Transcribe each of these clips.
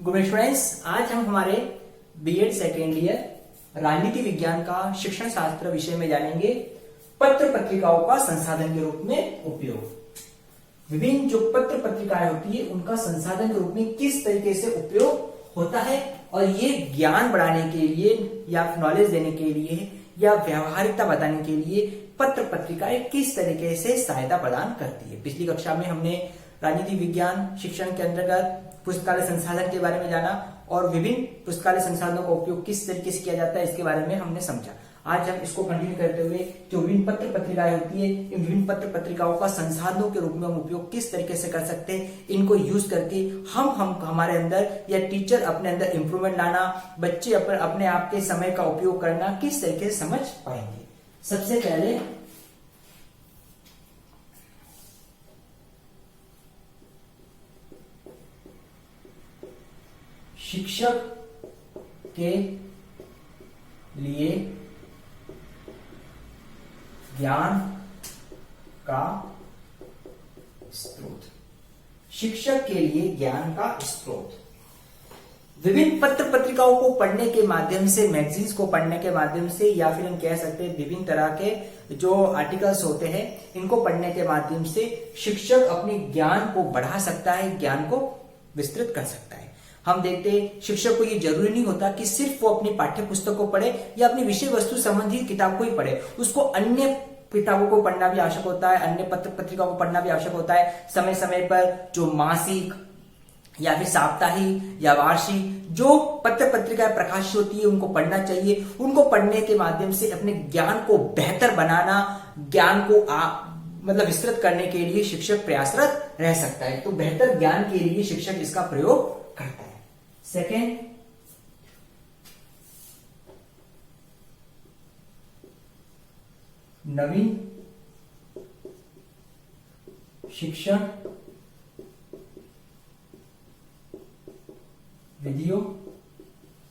Good students, आज हम हमारे बीएड सेकेंड ईयर राजनीति विज्ञान का शिक्षण शास्त्र विषय में जानेंगे पत्र पत्रिकाओं का संसाधन के रूप में उपयोग। विभिन्न जो पत्र पत्रिकाएं होती है उनका संसाधन के रूप में किस तरीके से उपयोग होता है और ये ज्ञान बढ़ाने के लिए या नॉलेज देने के लिए या व्यवहारिकता बताने के लिए पत्र पत्रिकाएं किस तरीके से सहायता प्रदान करती है। पिछली कक्षा में हमने राजनीति विज्ञान शिक्षण के अंतर्गत पुस्तकालय संसाधन के बारे में जाना और विभिन्न पुस्तकालय संसाधनों का उपयोग किस तरीके से किया जाता है इसके बारे में हमने समझा। आज हम इसको कंटिन्यू करते हुए जो विभिन्न पत्र पत्रिकाएं होती है, इन विभिन्न पत्र पत्रिकाओं का संसाधनों के रूप में हम उपयोग किस तरीके से कर सकते हैं, इनको यूज करके हम हमारे अंदर या टीचर अपने अंदर इंप्रूवमेंट लाना, बच्चे अपने आप के समय का उपयोग करना किस तरीके से समझ पाएंगे। सबसे पहले शिक्षक के लिए ज्ञान का स्रोत। शिक्षक के लिए ज्ञान का स्रोत विभिन्न पत्र पत्रिकाओं को पढ़ने के माध्यम से, मैगजीन्स को पढ़ने के माध्यम से, या फिर हम कह सकते हैं विभिन्न तरह के जो आर्टिकल्स होते हैं इनको पढ़ने के माध्यम से शिक्षक अपने ज्ञान को बढ़ा सकता है, ज्ञान को विस्तृत कर सकता है। हम देखते हैं शिक्षक को ये जरूरी नहीं होता कि सिर्फ वो अपनी पाठ्य पुस्तक को पढ़े या अपनी विषय वस्तु संबंधी किताब को ही पढ़े, उसको अन्य किताबों को पढ़ना भी आवश्यक होता है, अन्य पत्र पत्रिकाओं को पढ़ना भी आवश्यक होता है। समय समय पर जो मासिक या फिर साप्ताहिक या वार्षिक जो पत्र पत्रिकाएं प्रकाशित होती है उनको पढ़ना चाहिए। उनको पढ़ने के माध्यम से अपने ज्ञान को बेहतर बनाना, ज्ञान को मतलब विस्तृत करने के लिए शिक्षक प्रयासरत रह सकता है। तो बेहतर ज्ञान के लिए शिक्षक इसका प्रयोग करता है। सेकेंड, नवीन शिक्षण विधियों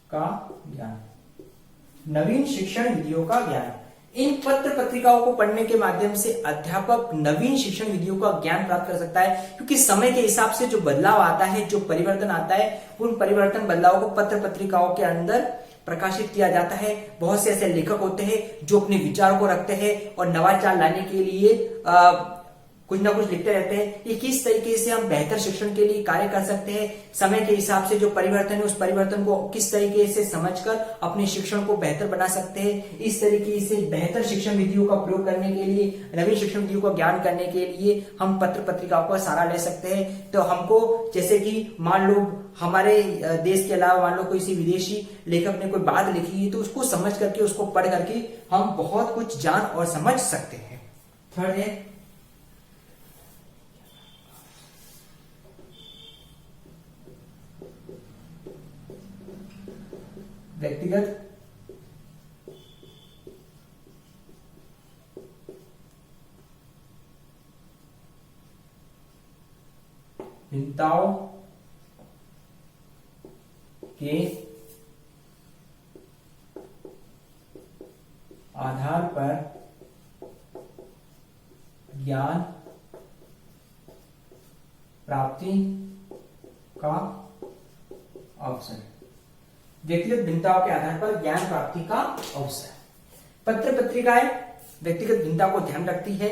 का ज्ञान। नवीन शिक्षण विधियों का ज्ञान। इन पत्र पत्रिकाओं को पढ़ने के माध्यम से अध्यापक नवीन शिक्षण विधियों का ज्ञान प्राप्त कर सकता है, क्योंकि समय के हिसाब से जो बदलाव आता है, जो परिवर्तन आता है, उन परिवर्तन बदलावों को पत्र पत्रिकाओं के अंदर प्रकाशित किया जाता है। बहुत से ऐसे लेखक होते हैं जो अपने विचारों को रखते हैं और नवाचार लाने के लिए कुछ ना कुछ लिखते रहते हैं। ये किस तरीके से हम बेहतर शिक्षण के लिए कार्य कर सकते हैं, समय के हिसाब से जो परिवर्तन है उस परिवर्तन को किस तरीके से समझकर अपने शिक्षण को बेहतर बना सकते हैं। इस तरीके से बेहतर शिक्षण विधियों का प्रयोग करने के लिए, नवीन शिक्षण विधियों का ज्ञान करने के लिए हम पत्र पत्रिकाओं का सहारा ले सकते हैं। तो हमको जैसे कि मान लो हमारे देश के अलावा मान लो किसी विदेशी लेखक ने कोई बात लिखी है तो उसको समझ करके, उसको पढ़ करके हम बहुत कुछ जान और समझ सकते हैं। थर्ड है व्यक्तिगत भिन्नताओं के आधार पर ज्ञान प्राप्ति का अवसर। व्यक्तिगत भिन्नताओं के आधार पर ज्ञान प्राप्ति का अवसर। पत्र पत्रिकाएं व्यक्तिगत भिन्नता को ध्यान रखती है।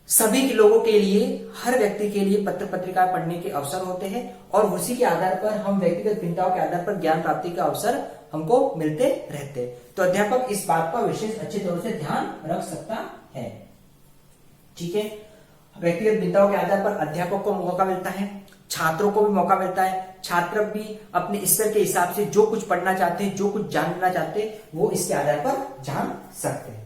सभी के लोगों के लिए, हर व्यक्ति के लिए पत्र पत्रिकाएं पढ़ने के अवसर होते हैं और उसी के आधार पर हम व्यक्तिगत भिन्नताओं के आधार पर ज्ञान प्राप्ति का अवसर हमको मिलते रहते हैं। तो अध्यापक इस बात का विशेष अच्छे तौर से ध्यान रख सकता है। ठीक है, व्यक्तिगत भिन्नताओं के आधार पर अध्यापक को मौका मिलता है, छात्रों को भी मौका मिलता है। छात्र भी अपने स्तर के हिसाब से जो कुछ पढ़ना चाहते हैं, जो कुछ जानना चाहते हैं, वो इसके आधार पर जान सकते हैं।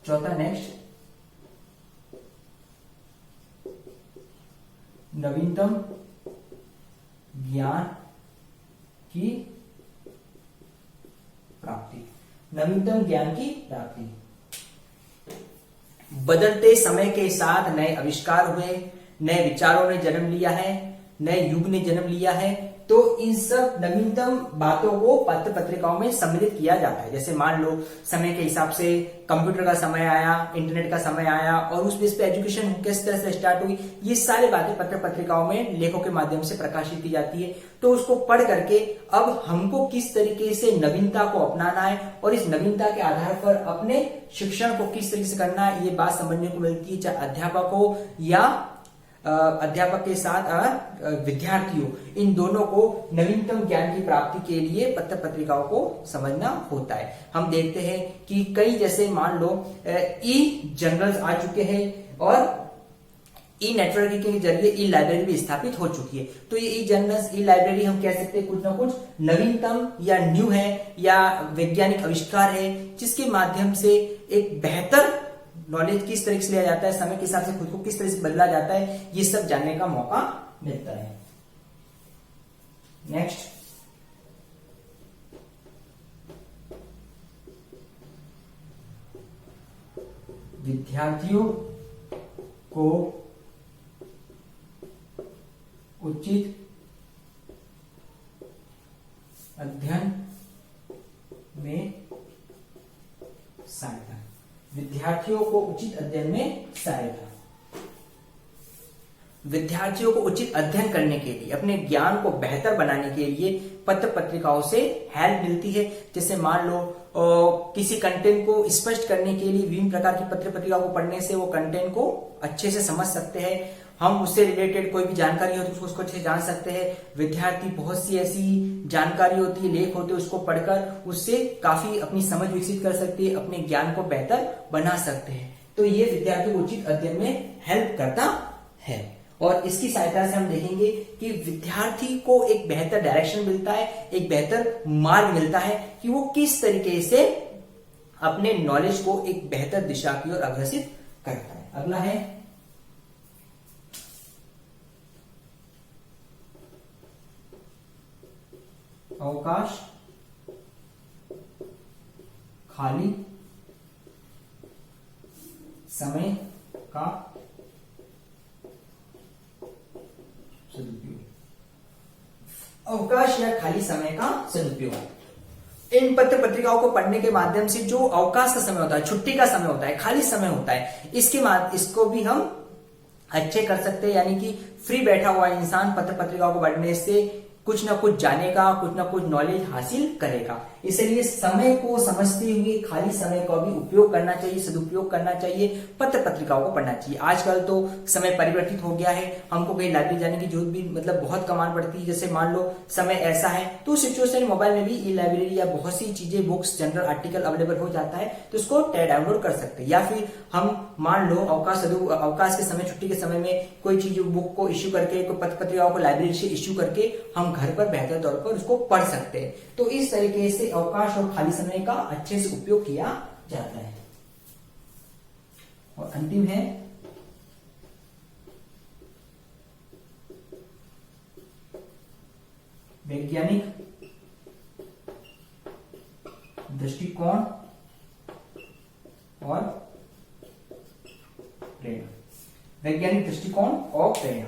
चौथा, नेक्स्ट, नवीनतम ज्ञान की प्राप्ति। नवीनतम ज्ञान की प्राप्ति। बदलते समय के साथ नए आविष्कार हुए, नए विचारों ने जन्म लिया है, नए युग ने जन्म लिया है, तो इन सब नवीनतम बातों को पत्र पत्रिकाओं में सम्मिलित किया जाता है। जैसे मान लो समय के हिसाब से कंप्यूटर का समय आया, इंटरनेट का समय आया और उस बेस पे एजुकेशन किस तरह से स्टार्ट हुई, ये सारी बातें पत्र पत्रिकाओं में लेखों के माध्यम से प्रकाशित की जाती है। तो उसको पढ़ करके अब हमको किस तरीके से नवीनता को अपनाना है और इस नवीनता के आधार पर अपने शिक्षण को किस तरीके से करना है, ये बात समझने को मिलती है, चाहे अध्यापक हो या अध्यापक के साथ विद्यार्थियों, इन दोनों को नवीनतम ज्ञान की प्राप्ति के लिए पत्र पत्रिकाओं को समझना होता है। हम देखते हैं कि कई, जैसे मान लो ई जर्नल्स आ चुके हैं और ई नेटवर्किंग के जरिए ई लाइब्रेरी भी स्थापित हो चुकी है। तो ये ई जर्नल्स, ई लाइब्रेरी हम कह सकते हैं कुछ ना कुछ नवीनतम या न्यू है या वैज्ञानिक आविष्कार है, जिसके माध्यम से एक बेहतर नॉलेज किस तरह से लिया जाता है, समय के हिसाब से खुद को किस तरह से बदला जाता है, ये सब जानने का मौका मिलता है। नेक्स्ट, विद्यार्थियों को उचित अध्ययन में सहायता, विद्यार्थियों को उचित अध्ययन में सहायता। विद्यार्थियों को उचित अध्ययन करने के लिए, अपने ज्ञान को बेहतर बनाने के लिए पत्र पत्रिकाओं से हेल्प मिलती है। जैसे मान लो किसी कंटेंट को स्पष्ट करने के लिए विभिन्न प्रकार की पत्र पत्रिकाओं को पढ़ने से वो कंटेंट को अच्छे से समझ सकते हैं। हम उससे रिलेटेड कोई भी जानकारी हो तो उसको अच्छे से जान सकते हैं। विद्यार्थी बहुत सी ऐसी जानकारी होती है, लेख होते हैं, उसको पढ़कर उससे काफी अपनी समझ विकसित कर सकते हैं, अपने ज्ञान को बेहतर बना सकते हैं। तो ये विद्यार्थी को उचित अध्ययन में हेल्प करता है। और इसकी सहायता से हम देखेंगे कि विद्यार्थी को एक बेहतर डायरेक्शन मिलता है, एक बेहतर मार्ग मिलता है कि वो किस तरीके से अपने नॉलेज को एक बेहतर दिशा की ओर अग्रसित करता है। अगला है अवकाश, खाली समय का सदुपयोग। अवकाश या खाली समय का सदुपयोग, इन पत्र पत्रिकाओं को पढ़ने के माध्यम से जो अवकाश का समय होता है, छुट्टी का समय होता है, खाली समय होता है, इसको भी हम अच्छे कर सकते हैं। यानी कि फ्री बैठा हुआ इंसान पत्र पत्रिकाओं को पढ़ने से कुछ ना कुछ जानेगा, कुछ ना कुछ नॉलेज हासिल करेगा। इसलिए समय को समझते हुए खाली समय का भी उपयोग करना चाहिए, सदुपयोग करना चाहिए, पत्र पत्रिकाओं को पढ़ना चाहिए। आजकल तो समय परिवर्तित हो गया है, हमको कहीं लाइब्रेरी जाने की जरूरत भी बहुत कम पड़ती है। जैसे मान लो समय ऐसा है तो सिचुएशन मोबाइल में भी ई लाइब्रेरी या बहुत सी चीजें, बुक्स, जनरल आर्टिकल अवेलेबल हो जाता है, तो उसको डाउनलोड कर सकते हैं। या फिर हम मान लो अवकाश के समय, छुट्टी के समय में कोई चीज बुक को इश्यू करके, कोई पत्र पत्रिकाओं को लाइब्रेरी से इश्यू करके हम घर पर बेहतर तौर पर उसको पढ़ सकते हैं। तो इस तरीके से अवकाश और खाली समय का अच्छे से उपयोग किया जाता है। और अंतिम है वैज्ञानिक दृष्टिकोण और प्रेरणा। वैज्ञानिक दृष्टिकोण और प्रेरणा,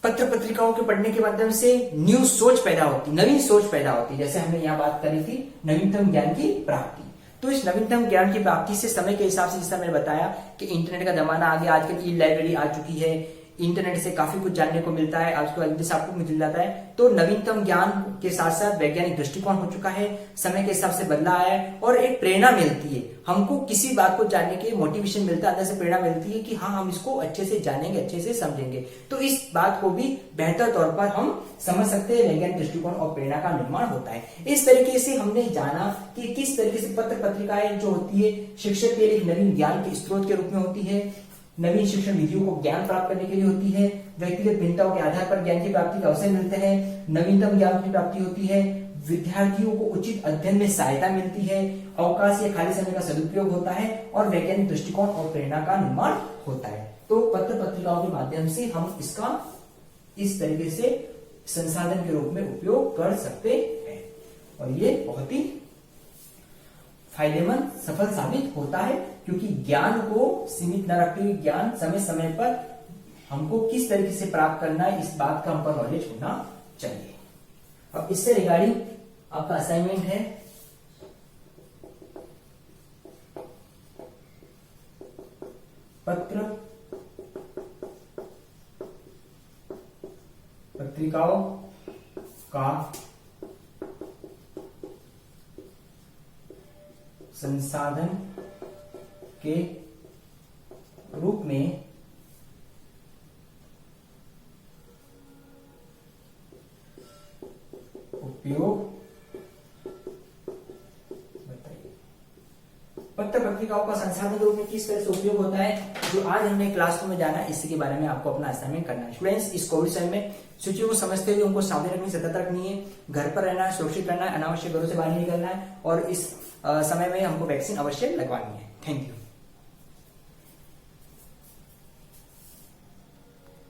पत्र पत्रिकाओं के पढ़ने के माध्यम से न्यू सोच पैदा होती, नवीन सोच पैदा होती। जैसे हमने यहाँ बात करी थी नवीनतम ज्ञान की प्राप्ति। तो इस नवीनतम ज्ञान की प्राप्ति से समय के हिसाब से, जैसा मैंने बताया कि इंटरनेट का जमाना आ गया, आजकल ई लाइब्रेरी आ चुकी है, इंटरनेट से काफी कुछ जानने को मिलता है, आपको जैसे आपको मिल जाता है। तो नवीनतम ज्ञान के साथ साथ वैज्ञानिक दृष्टिकोण हो चुका है, समय के हिसाब से बदला है और एक प्रेरणा मिलती है। हमको किसी बात को जानने के मोटिवेशन मिलता है, अंदर से प्रेरणा मिलती है कि हाँ, हम इसको अच्छे से जानेंगे, अच्छे से समझेंगे। तो इस बात को भी बेहतर तौर पर हम समझ सकते हैं, वैज्ञानिक दृष्टिकोण और प्रेरणा का निर्माण होता है। इस तरीके से हमने जाना कि किस तरीके से पत्र पत्रिकाएं जो होती है शिक्षक के लिए नवीन ज्ञान के स्रोत के रूप में होती है, नवीन शिक्षण विधियों को ज्ञान प्राप्त करने के लिए होती है, व्यक्तिगत भिन्नताओं के आधार पर ज्ञान की प्राप्ति का अवसर मिलते हैं, नवीनतम ज्ञान की प्राप्ति होती है, विद्यार्थियों को उचित अध्ययन में सहायता मिलती है, अवकाश या खाली समय का सदुपयोग होता है और वैज्ञानिक दृष्टिकोण और प्रेरणा का निर्माण होता है। तो पत्र पत्रिकाओं के माध्यम से हम इसका इस तरीके से संसाधन के रूप में उपयोग कर सकते हैं और ये बहुत ही फायदेमंद, सफल साबित होता है, क्योंकि ज्ञान को सीमित न रखते हुए ज्ञान समय समय पर हमको किस तरीके से प्राप्त करना है, इस बात का हम पर नॉलेज होना चलिए अब इससे रिगार्डिंग आपका असाइनमेंट है पत्र पत्रिकाओं का संसाधन के रूप में उपयोग बताइए। पत्र पत्रिकाओं का संसाधन के रूप में किस तरह से उपयोग होता है, जो आज हमने क्लासरूम में जाना है, इसी के बारे में आपको अपना असाइनमेंट करना है। स्टूडेंट्स, इस कोविड समय में सिचुएशन को समझते हुए उनको सावधानी रखनी, सतर्क रखनी है, घर पर रहना है, सुरक्षित रहना है, अनावश्यक घरों से बाहर नहीं निकलना है और इस समय में हमको वैक्सीन अवश्य लगवानी है। Thank you.